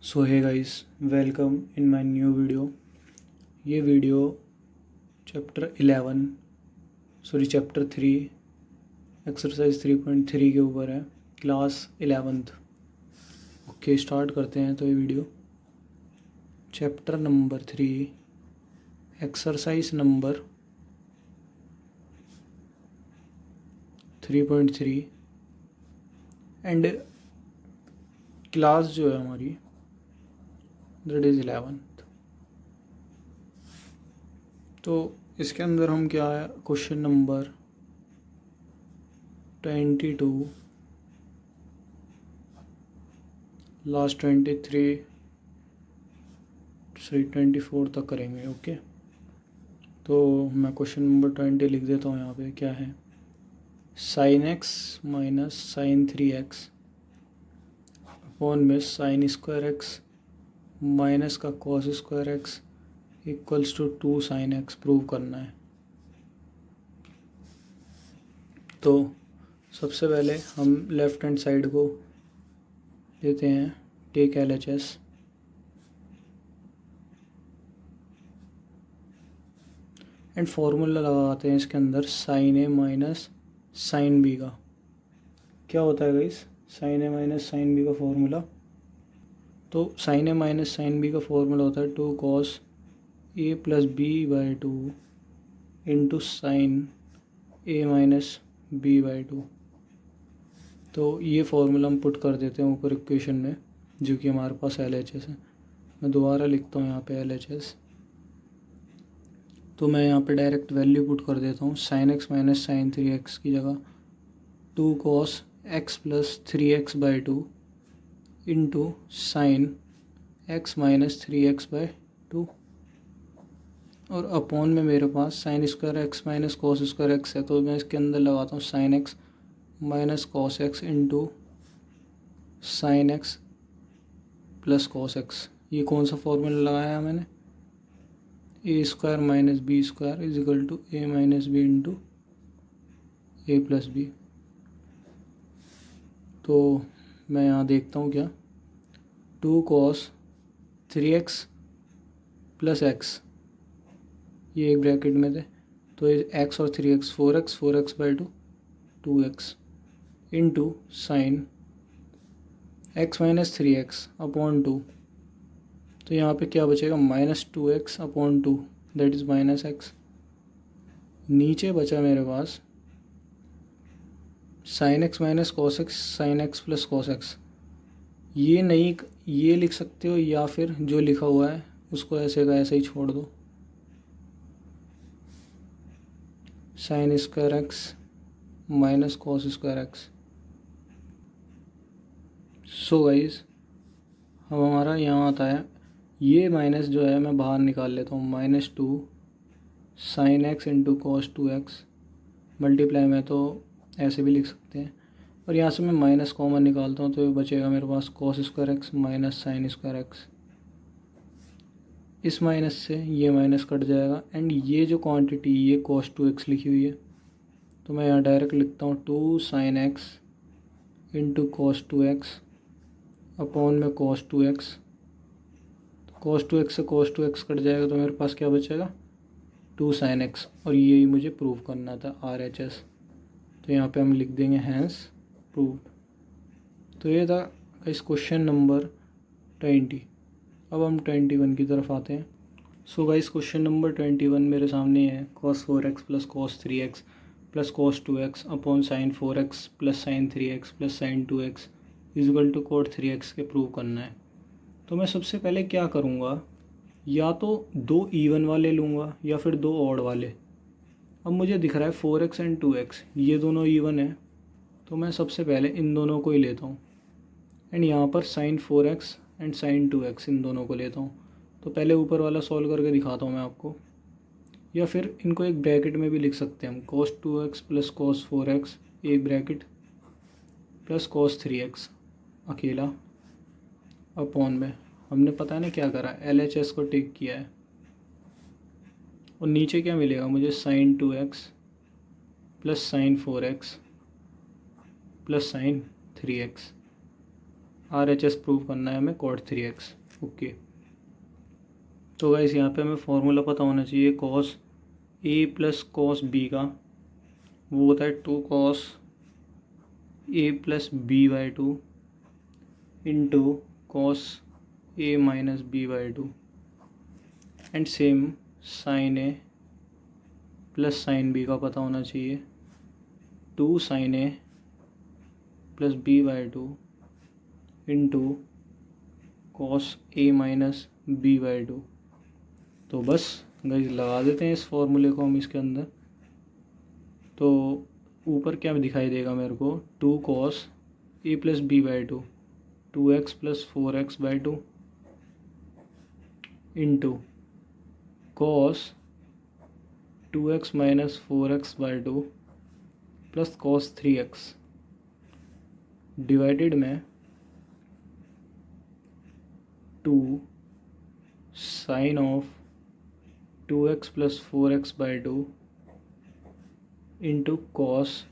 So hey guys, welcome in my new video. ये video chapter 3 exercise 3.3 के ऊपर है, क्लास 11th। ओके, स्टार्ट करते हैं। तो ये video chapter number 3 exercise number 3.3 and class जो है हमारी दैट इज़ 11th। तो इसके अंदर हम क्या है, क्वेश्चन नंबर 22 लास्ट 24 तक करेंगे। ओके, तो मैं क्वेश्चन नंबर 20 लिख देता हूँ। यहाँ पे क्या है, sine x minus sine 3x upon में साइन स्क्वायर एक्स माइनस का cos square x equals to 2 sine x prove करना है। तो सबसे पहले हम लेफ्ट हैंड साइड को लेते हैं, टेक LHS। एंड फॉर्मूला लगाते हैं इसके अंदर, sine a minus sine b का। क्या होता है guys, sine a minus sine b का फॉर्मूला? तो sine a minus sine b का फॉर्मूला होता है 2 cos a plus b by 2 into sine a minus b by 2। तो ये फॉर्मूला हम पुट कर देते हैं ऊपर इक्वेशन में, जो कि हमारे पास LHS है। मैं दोबारा लिखता हूँ यहाँ पे LHS। तो मैं यहाँ पे डायरेक्ट वैल्यू पुट कर देता हूँ, sine x minus sine 3x की जगह 2 cos x plus 3x by 2 into sine x minus 3x by 2, और अपॉन में मेरे पास sine square x minus cos square x है। तो मैं इसके अंदर लगाता हूँ sine x minus cos x into sine x plus cos x. ये कौन सा फॉर्मूला लगाया मैंने, a square minus b square is equal to a minus b into a plus b. तो मैं यहाँ देखता हूँ क्या, 2 cos 3x प्लस एक्स, ये एक ब्रैकेट में थे, तो ये x और 3x 4x by 2 2x into sine x minus 3x upon 2। तो यहाँ पे क्या बचेगा, minus 2x upon 2 that is minus x। नीचे बचा मेरे पास sine x minus cos x sine x plus cos x. ये नहीं, ये लिख सकते हो, या फिर जो लिखा हुआ है उसको ऐसे का ऐसे ही छोड़ दो, sign square x minus cos square x. So guys, अब हमारा यहाँ आता है, ये माइनस जो है मैं बाहर निकाल लेता हूँ, -2 sine x into cos 2x multiply में तो ऐसे भी लिख सकते हैं, और यहाँ से मैं माइनस कॉमन निकालता हूँ, तो ये बचेगा मेरे पास cos square x minus sine square x. इस माइनस से ये माइनस कट जाएगा, एंड ये जो क्वांटिटी ये कॉस 2x लिखी हुई है, तो मैं यहाँ डायरेक्ट लिखता हूँ 2 sine x into cos 2x upon में कॉस 2x। तो कॉस 2x से कॉस 2x कट जाएगा, तो मेरे पास क्या बचेगा, 2 साइन एक्स, और यही मुझे प्रूव करना था, RHS। तो यहाँ पे हम लिख देंगे हैंस प्रूव्ड। तो ये था इस क्वेश्चन नंबर 20। अब हम 21 की तरफ आते हैं। सो गाइस, क्वेश्चन नंबर 21 मेरे सामने है, cos 4x plus cos 3x plus cos 2x upon sine 4x plus sine 3x plus sine 2x equal to cot 3x के प्रूव करना है। तो मैं सबसे पहले क्या करूँगा, या तो 2 इवन वाले लूँगा या फिर 2 ऑड वाले। अब मुझे दिख रहा है 4x एंड 2x ये दोनों इवन है, तो मैं सबसे पहले इन दोनों को ही लेता हूँ, एंड यहाँ पर sign 4x and sign 2x इन दोनों को लेता हूँ। तो पहले ऊपर वाला सॉल्व करके दिखाता हूँ मैं आपको, या फिर इनको एक ब्रैकेट में भी लिख सकते हैं हम, cos 2x plus cos 4x एक ब्रैकेट प्लस cos 3x अकेला अपॉन में, हमने पता नहीं क्या करा, LHS को टेक किया है, और नीचे क्या मिलेगा मुझे, sine 2x plus sine 4x plus sine 3x RHS prove करना है हमें cot 3x। ओके, तो गाइस यहाँ पे हमें फॉर्मूला पता होना चाहिए cos a plus cos b का, वो होता है 2 cos a plus b by 2 into cos a minus b by 2 and same sin a plus sin b का पता होना चाहिए 2 sin a plus b by 2 into cos a minus b by 2। तो बस गाइस लगा देते हैं इस फॉर्मूले को हम इसके अंदर। तो ऊपर क्या दिखाई देगा मेरे को, 2 cos a plus b by 2 2x plus 4x by 2 into cos 2x minus 4x by 2 plus cos 3x divided में 2 sine of 2x plus 4x by 2 into cos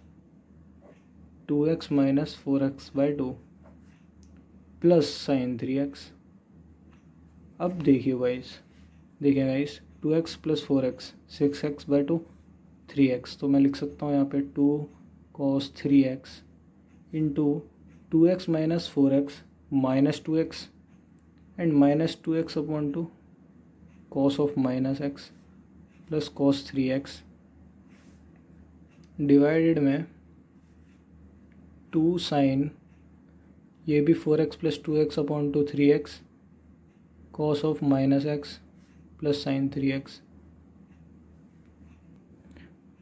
2x minus 4x by 2 plus sine 3x। अब देखिए guys 2x plus 4x 6x by 2 3x, तो मैं लिख सकता हूँ यहाँ पे 2 cos 3x into 2x minus 4x minus 2x and minus 2x upon 2 cos of minus x plus cos 3x divided में 2 साइन ये भी 4x plus 2x upon 2 3x cos of minus x plus sine 3x।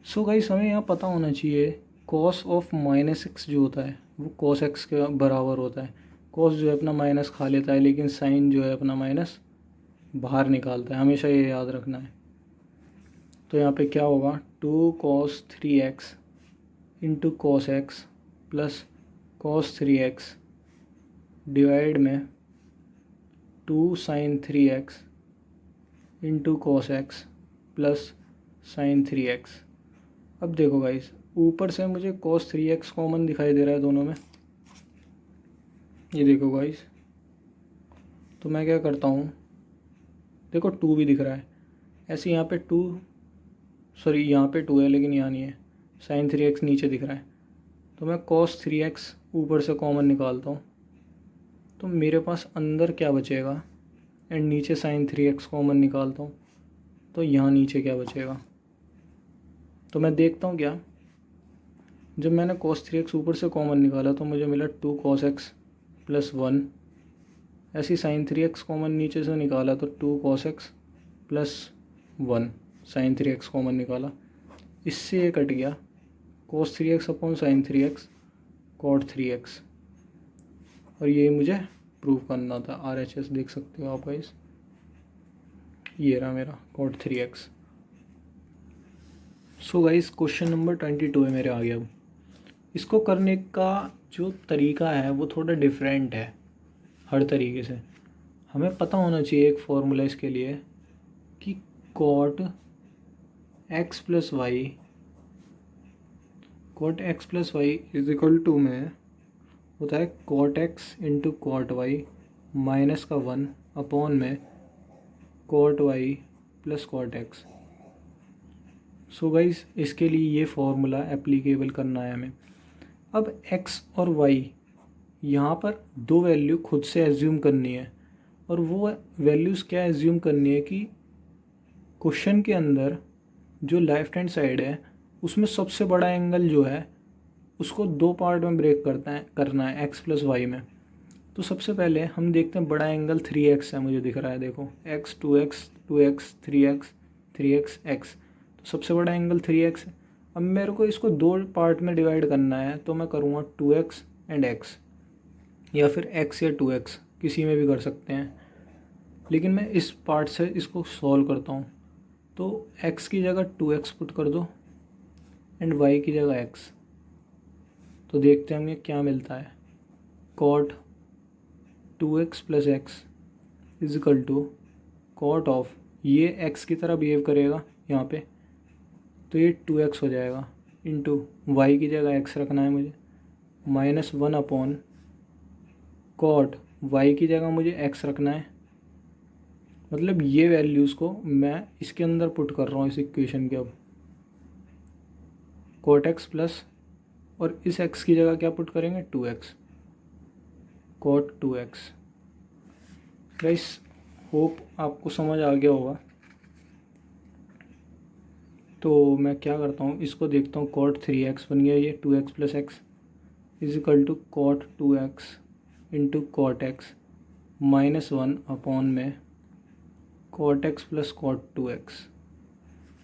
So guys हमें यहाँ पता होना चाहिए cos of minus x जो होता है वो cos x के बराबर होता है। cos जो है अपना माइनस खा लेता है, लेकिन साइन जो है अपना माइनस बाहर निकालता है, हमेशा ये याद रखना है। तो यहाँ पे क्या होगा 2 cos 3x into cos x plus cos 3x divide में 2 sin 3x into cos x plus sin 3x। अब देखो गाइस ऊपर से मुझे cos 3x कॉमन दिखाई दे रहा है दोनों में, ये देखो गाइस। तो मैं क्या करता हूँ, देखो 2 भी दिख रहा है, ऐसे यहाँ पे 2 सॉरी यहाँ पे 2 है लेकिन यहाँ नहीं है, sin 3x नीचे दिख रहा है। तो मैं cos 3x ऊपर से कॉमन निकालता हूँ, तो मेरे पास अंदर क्या बचेगा एंड नीचे sin 3x कॉमन निकालता हूँ, तो यहाँ नीचे क्या बचेगा। तो मैं देखता हूँ क्या, जब मैंने cos 3x ऊपर से कॉमन निकाला तो मुझे मिला 2 cos x प्लस 1, ऐसी sin 3x कॉमन नीचे से निकाला तो 2 cos x plus 1 sin 3x common निकाला, इससे ये कट गया cos 3x upon sin 3x cot 3x। और ये मुझे प्रूव करना था, RHS देख सकते हो आप गाइस, ये रहा मेरा cot 3x। So guys question number 22 है मेरे आगे। अब इसको करने का जो तरीका है वो थोड़ा डिफरेंट है हर तरीके से। हमें पता होना चाहिए एक फॉर्मूला इसके लिए कि cot x plus y is equal to में होता है cot x into cot y minus का 1 अपॉन में cot y plus cot x। So guys इसके लिए ये फॉर्मूला एप्लीकेबल करना है हमें। अब x और y यहाँ पर दो वैल्यू खुद से एज्यूम करनी है, और वो वैल्यूज़ क्या एज्यूम करनी है कि क्वेश्चन के अंदर जो लेफ्ट हैंड साइड है उसमें सबसे बड़ा एंगल जो है उसको 2 पार्ट में ब्रेक करना है x प्लस वाई में। तो सबसे पहले हम देखते हैं बड़ा एंगल 3x है, मुझे दिख रहा है देखो x 2x 2x 3x 3x x, तो सबसे बड़ा एंगल 3x है। अब मेरे को इसको 2 पार्ट में डिवाइड करना है, तो मैं करूँगा 2x एंड x, या फिर x या 2x किसी में भी कर सकते हैं, लेकिन मैं इस पार्ट से इसको सॉल्व करता हूँ। तो x की जगह 2x पुट कर दो एंड y की जगह x, तो देखते हैं हमें क्या मिलता है। cot 2x plus x is equal to cot of, ये x की तरह बिहेव करेगा यहाँ पे, तो ये 2x हो जाएगा इंटू वाई की जगह x रखना है मुझे, -1 अपॉन कॉट वाई की जगह मुझे एक्स रखना है, मतलब ये वैल्यूज़ को मैं इसके अंदर पुट कर रहा हूँ इस इक्वेशन के। अब कॉट एक्स प्लस, और इस एक्स की जगह क्या पुट करेंगे, 2x, cot 2x। Guys hope आपको समझ आ गया होगा। तो मैं क्या करता हूँ, इसको देखता हूँ, कॉट 3x बन गया, ये 2x plus x is equal to cot 2x into cot x -1 upon में cot x plus cot 2x।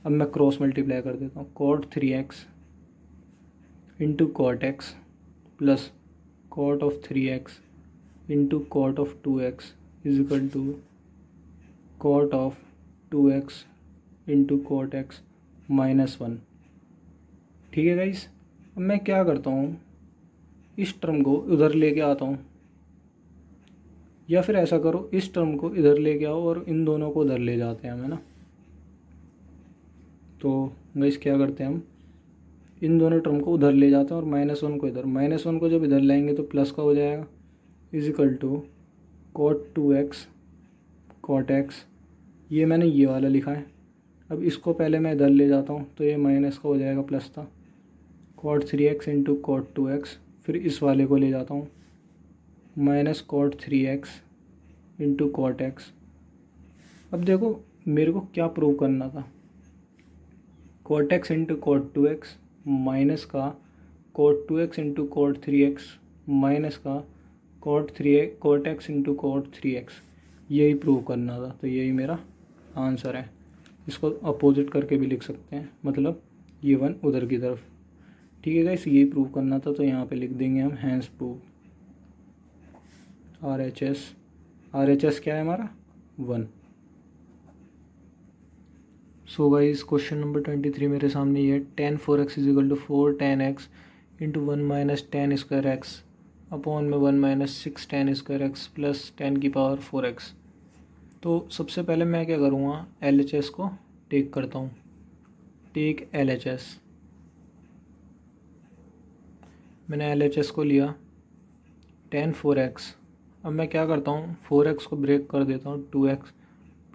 अब मैं क्रॉस मल्टीप्लाई कर देता हूँ, cot 3x into cot x plus cot of 3x into cot of 2x is equal to cot of 2x into cot x -1। ठीक है guys, अब मैं क्या करता हूँ, इस टर्म को उधर लेके आता हूँ, या फिर ऐसा करो, इस टर्म को इधर लेके आओ और इन दोनों को उधर ले जाते हैं हम, है ना। तो गाइस क्या करते हैं, हम इन दोनों टर्म को उधर ले जाते हैं और -1 को इधर, -1 को जब इधर लाएंगे तो प्लस का हो जाएगा, is equal to cot 2x cot x, ये मैंने ये वाला लिखा है। अब इसको पहले मैं इधर ले जाता हूँ तो ये माइनस का हो जाएगा, प्लस था, cot 3x into cot 2x। फिर इस वाले को ले जाता हूँ, minus cot 3x into cot x. अब देखो मेरे को क्या प्रूव करना था, cot x into cot 2x minus का cot 2x into cot 3x minus का cot x into cot 3x, यही प्रूव करना था। तो यही मेरा आंसर है। इसको अपोजिट करके भी लिख सकते हैं, मतलब ये 1 उधर की तरफ। ठीक है गाइस, यही प्रूव करना था, तो यहाँ पे लिख देंगे हम हैंस प्रूव। RHS क्या है हमारा, 1। सो गाइस क्वेश्चन नंबर 23 मेरे सामने ये, tan 4x is equal to 4 tan x into 1 minus tan square x upon में 1 minus 6 tan square x plus 10 की पावर 4x। तो सबसे पहले मैं क्या करूँगा, LHS को टेक करता हूँ, टेक LHS। मैंने LHS को लिया, tan 4x। अब मैं क्या करता हूँ, 4x को ब्रेक कर देता हूँ, 2x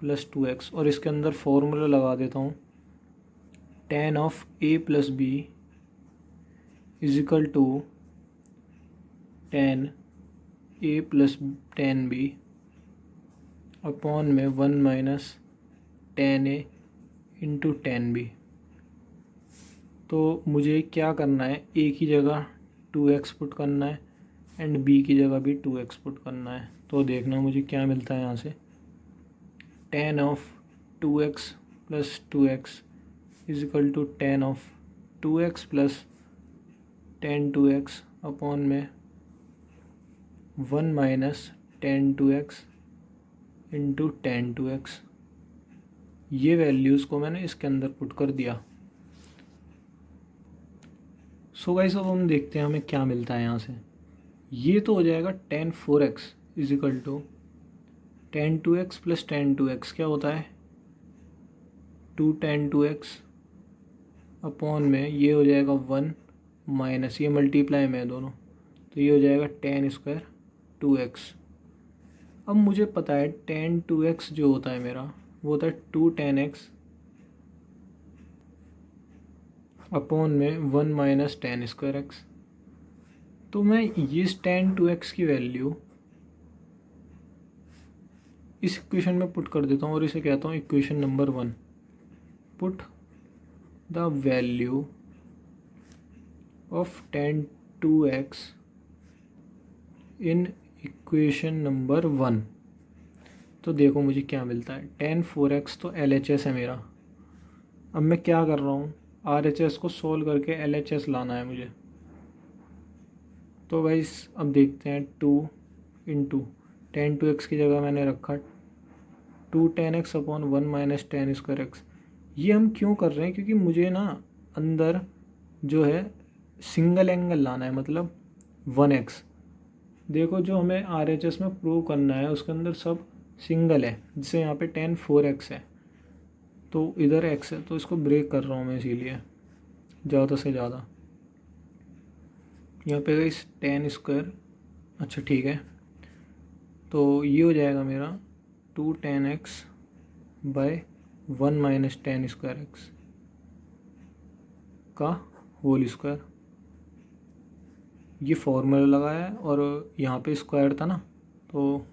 प्लस 2x, और इसके अंदर फॉर्मूला लगा देता हूँ, tan of a plus b is equal to tan a plus tan b upon में 1 minus tan a into tan b। तो मुझे क्या करना है, a की जगह 2x पुट करना है एंड b की जगह भी 2x पुट करना है। तो देखना मुझे क्या मिलता है यहाँ से, tan of 2x plus 2x is equal to tan of 2x plus tan 2x upon में 1 minus tan 2x into tan 2x। ये वैल्यूज़ को मैंने इसके अंदर पुट कर दिया। सो गाइस अब हम देखते हैं हमें क्या मिलता है यहाँ से। ये तो हो जाएगा tan 4x is equal to tan 2x plus tan 2x, क्या होता है 2 tan 2x अपॉन में ये हो जाएगा 1 माइनस, ये मल्टीप्लाई में है दोनों, तो ये हो जाएगा tan स्क्वायर 2x। अब मुझे पता है tan 2x जो होता है मेरा, वो होता है 2 tan x अपॉन में 1 माइनस tan स्क्वायर x। तो मैं ये tan 2x की वैल्यू इस इक्वेशन में पुट कर देता हूँ और इसे कहता हूँ equation number 1। Put the value of tan 2x in equation number 1। तो देखो मुझे क्या मिलता है, tan 4x तो LHS है मेरा। अब मैं क्या कर रहा हूँ, RHS को सोल्व करके LHS लाना है मुझे। तो गाइस अब देखते हैं, 2 इंटू tan 2x की जगह मैंने रखा 2 tan x upon 1 minus tan square x. ये हम क्यों कर रहे हैं, क्योंकि मुझे ना अंदर जो है सिंगल एंगल लाना है, मतलब 1x। देखो जो हमें RHS में प्रूव करना है उसके अंदर सब सिंगल है, जिससे यहाँ पे tan 4x है, तो इधर x है, तो इसको ब्रेक कर रहा हूँ मैं इसीलिए ज़्यादा से ज़्यादा। यहाँ पे इस tan स्क्वायर, अच्छा ठीक है, तो ये हो जाएगा मेरा 2 tan x by 1 minus tan square x का होल स्क्वायर। ये फॉर्मूला लगाया है और यहाँ पे स्क्वायर था ना, तो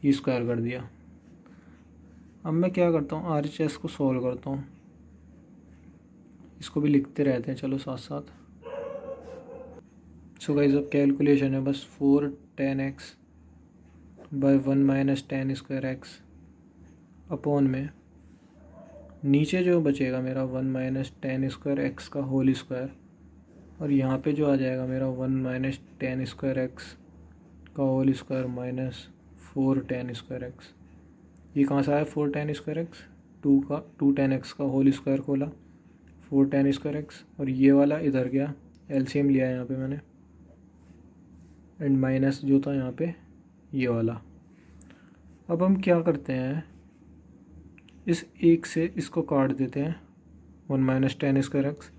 ये स्क्वायर कर दिया। अब मैं क्या करता हूँ, RHS को सॉल्व करता हूँ। इसको भी लिखते रहते हैं चलो साथ साथ। सो गाइस अब कैलकुलेशन है बस 4 tan x by 1 minus tan square x upon में नीचे जो बचेगा मेरा 1 माइनस tan स्क्वायर एक्स का होल स्क्वायर, और यहाँ पे जो आ जाएगा मेरा 1 माइनस tan स्क्वायर एक्स का whole square minus 4 tan square x. ये कहाँ से आया 4 tan square x, 2 tan x का होल स्क्वायर खोला 4 tan स्क्वायर एक्स, और ये वाला इधर गया, एलसीएम लिया यहाँ पे मैंने, एंड माइनस जो था यहाँ पे ये वाला। अब हम क्या करते हैं, इस एक से इसको काट देते हैं 1 माइनस tan स्क्वायर एक्स।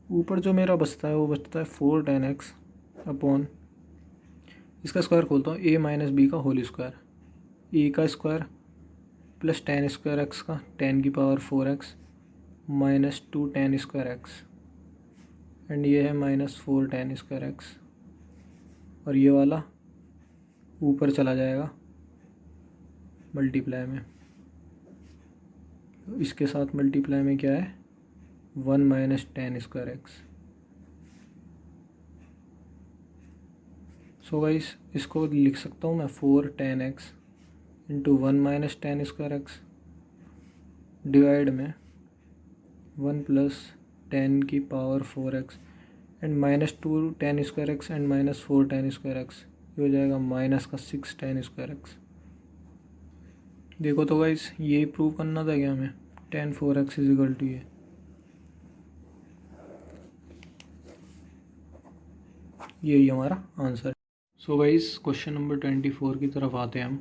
ऊपर जो मेरा बचता है वो बचता है 4 tan x अपॉन, इसका स्क्वायर खोलता हूँ, a माइनस बी का होल स्क्वायर, a का square plus tan square x का tan की power 4x minus 2 tan square x, and ये है माइनस 4 tan स्क्वायर एक्स, और ये वाला ऊपर चला जाएगा मल्टीप्लाई में। तो इसके साथ मल्टीप्लाई में क्या है 1 minus tan square x. So guys इसको लिख सकता हूँ मैं 4 tan x into 1 minus tan square x divide में 1 प्लस tan की power 4x and minus 2 tan square x and minus 4 tan square x, ये हो जाएगा माइनस का 6 tan स्क्वायर एक्स। देखो तो गाइस ये प्रूव करना था क्या हमें, tan 4x is equal to ये। यही हमारा answer. So guys question number 24 की तरफ आते हैं हम।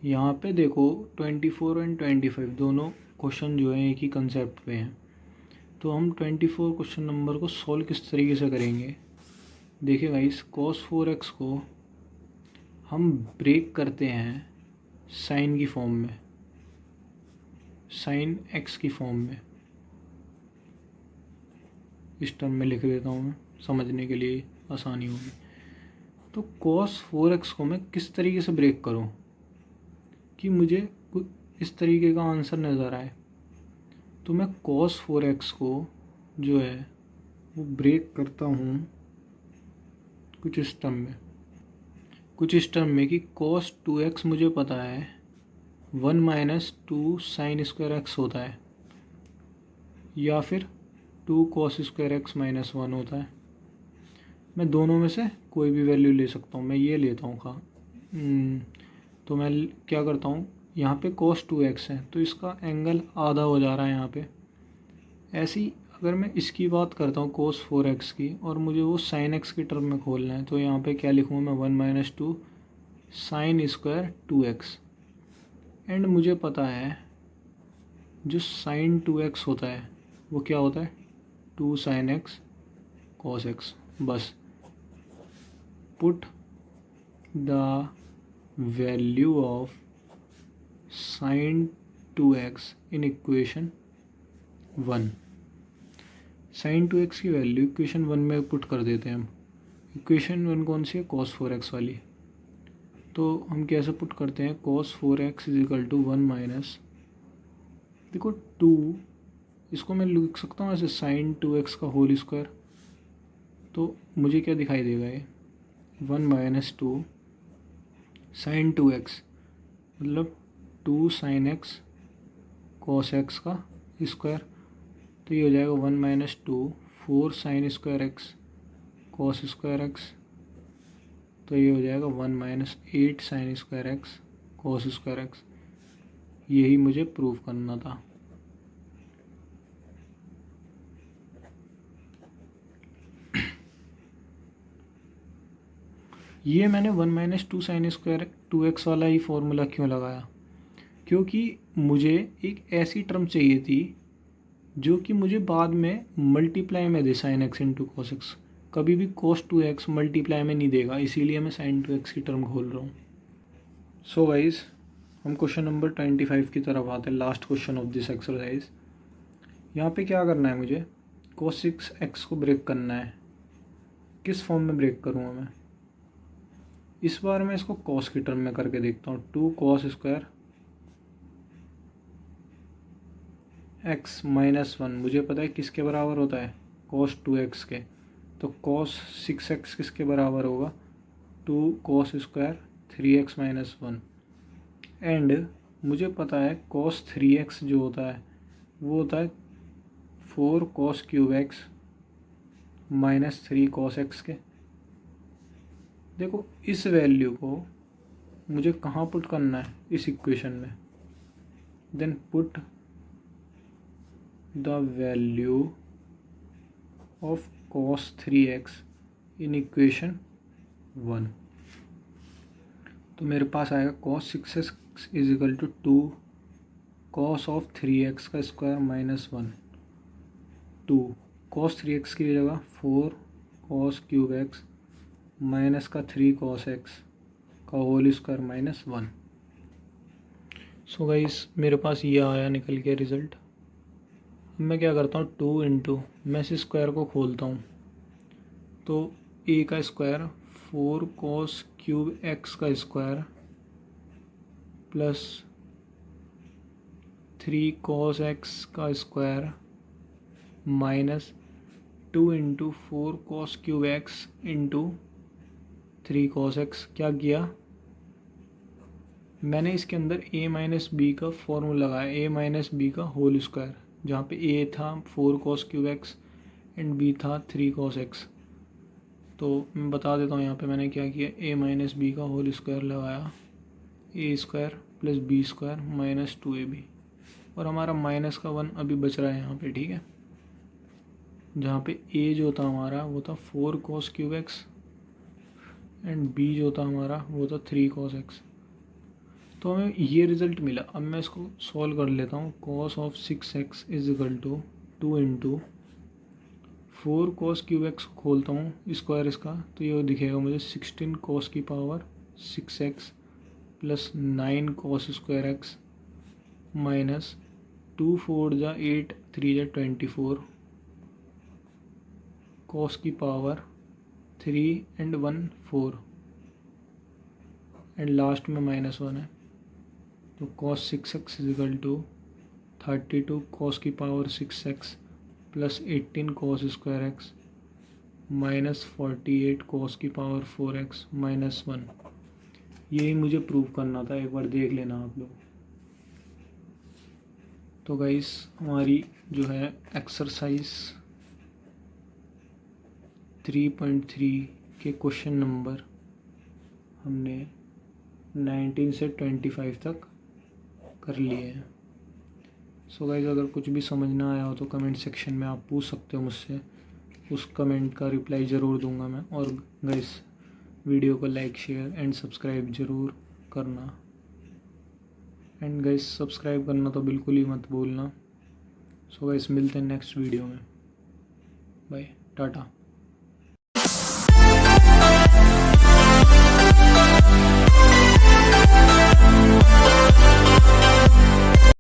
यहाँ पे देखो 24 एंड 25 दोनों क्वेश्चन जो हैं एक ही कंसेप्ट पे हैं। तो हम 24 क्वेश्चन नंबर को सॉल्व किस तरीके से करेंगे, देखिए गाइस cos 4x को हम ब्रेक करते हैं साइन की फॉर्म में, साइन x की फॉर्म में। इस टर्म में लिख देता हूँ मैं समझने के लिए आसानी होगी। तो cos 4x को मैं किस तरीके से ब्रेक करूँ कि मुझे कुछ इस तरीके का आंसर नज़र आए। तो मैं cos 4x को जो है वो ब्रेक करता हूँ कुछ इस टर्म में कि cos 2x मुझे पता है 1 माइनस 2 साइन स्क्वायर एक्स होता है, या फिर 2 cos स्क्वायर एक्स माइनस 1 होता है। मैं दोनों में से कोई भी वैल्यू ले सकता हूँ, मैं ये लेता हूँ तो मैं क्या करता हूँ, यहाँ पे cos 2x है तो इसका एंगल आधा हो जा रहा है यहाँ पे। ऐसी अगर मैं इसकी बात करता हूँ cos 4x की, और मुझे वो sin x की टर्म में खोलना है, तो यहाँ पे क्या लिखूँगा मैं 1 minus 2 sine square 2x, and मुझे पता है जो sin 2x होता है वो क्या होता है 2 sin x cos x। बस put the value of sin 2x in equation 1। sin 2x की वैल्यू इक्वेशन 1 में पुट कर देते हैं हम। इक्वेशन 1 कौन सी है, cos 4x वाली। तो हम कैसे पुट करते हैं, cos 4x is equal to 1 minus, देखो 2, इसको मैं लिख सकता हूँ ऐसे sin 2x का होल स्क्वायर। तो मुझे क्या दिखाई देगा ये 1 माइनस 2 sin 2x मतलब 2 sin x cos x का स्क्वायर। तो ये हो जाएगा 1 minus 2 4 sign square x cos square x, तो ये हो जाएगा 1 minus 8 sign square x cos square x. यही मुझे प्रूव करना था। ये मैंने 1 माइनस 2 साइन स्क्वायर 2x वाला ही फॉर्मूला क्यों लगाया, क्योंकि मुझे एक ऐसी टर्म चाहिए थी जो कि मुझे बाद में मल्टीप्लाई में दे sine x into cos x. कभी भी cos 2x मल्टीप्लाई में नहीं देगा, इसीलिए मैं sin 2x की टर्म खोल रहा हूँ। सो गाइज, हम क्वेश्चन नंबर 25 की तरफ आते हैं, last question of this exercise. यहाँ पे क्या करना है मुझे, cos 6x को ब्रेक करना है। किस फॉर्म में ब्रेक करूँगा मैं? इस बार मैं इसको cos की टर्म में करके देखता हूँ। 2 cos स्क्वायर x माइनस 1, मुझे पता है किसके बराबर होता है, cos 2x के। तो cos 6x किसके बराबर होगा, 2 cos square 3x minus 1। And मुझे पता है cos 3x जो होता है वो होता है 4 cos cube x minus 3 cos x के। देखो इस वैल्यू को मुझे कहाँ पुट करना है, इस इक्वेशन में। Then put the value of cos 3x in equation 1। तो मेरे पास आएगा cos 6x is equal to 2 cos of 3x का स्क्वायर माइनस 1। 2 cos 3x की जगह 4 cos क्यूब x माइनस का 3 cos x का whole square minus 1। So guys, मेरे पास ये आया निकल के रिज़ल्ट। अब मैं क्या करता हूँ, 2 इंटू, मैं इस स्क्वायर को खोलता हूँ तो a का स्क्वायर 4 cos क्यूब x का स्क्वायर प्लस 3 cos x का square minus 2 into 4 cos cube x into 3 cos x। क्या किया मैंने, इसके अंदर a माइनस बी का फॉर्मूला लगाया, a माइनस बी का होल स्क्वायर, जहाँ पे a था 4 cos cube x and b था 3 cos x। तो मैं बता देता हूँ यहाँ पे मैंने क्या किया, a माइनस बी का होल स्क्वायर लगाया, a square plus b square minus 2ab, और हमारा माइनस का 1 अभी बच रहा है यहाँ पे, ठीक है। जहाँ पे a जो था हमारा वो था 4 cos cube x and b जो था हमारा वो था 3 cos x। तो हमें ये रिज़ल्ट मिला। अब मैं इसको सॉल्व कर लेता हूँ। cos of 6x is equal to 2 into 4 cos cube x खोलता हूँ स्क्वायर इसका, तो ये दिखेगा मुझे 16 cos की power 6x plus 9 cos square x minus 2 4 जा 8 3 जा 24 cos की पावर 3 एंड 1 4 एंड लास्ट में माइनस 1 है। तो cos 6x is equal to 32 cos की power 6x plus 18 cos square x minus 48 cos की पावर 4x माइनस 1। यही मुझे प्रूव करना था, एक बार देख लेना आप लोग। तो गाइस, हमारी जो है एक्सरसाइज 3.3 के क्वेश्चन नंबर हमने 19 से 25 तक कर लिए हैं। सो गाइस, अगर कुछ भी समझ ना आया हो तो कमेंट सेक्शन में आप पूछ सकते हो मुझसे, उस कमेंट का रिप्लाई ज़रूर दूंगा मैं। और गाइस, वीडियो को लाइक शेयर एंड सब्सक्राइब ज़रूर करना। एंड गाइस, सब्सक्राइब करना तो बिल्कुल ही मत भूलना। सो गाइस, मिलते हैं नेक्स्ट वीडियो में। बाय, टाटा।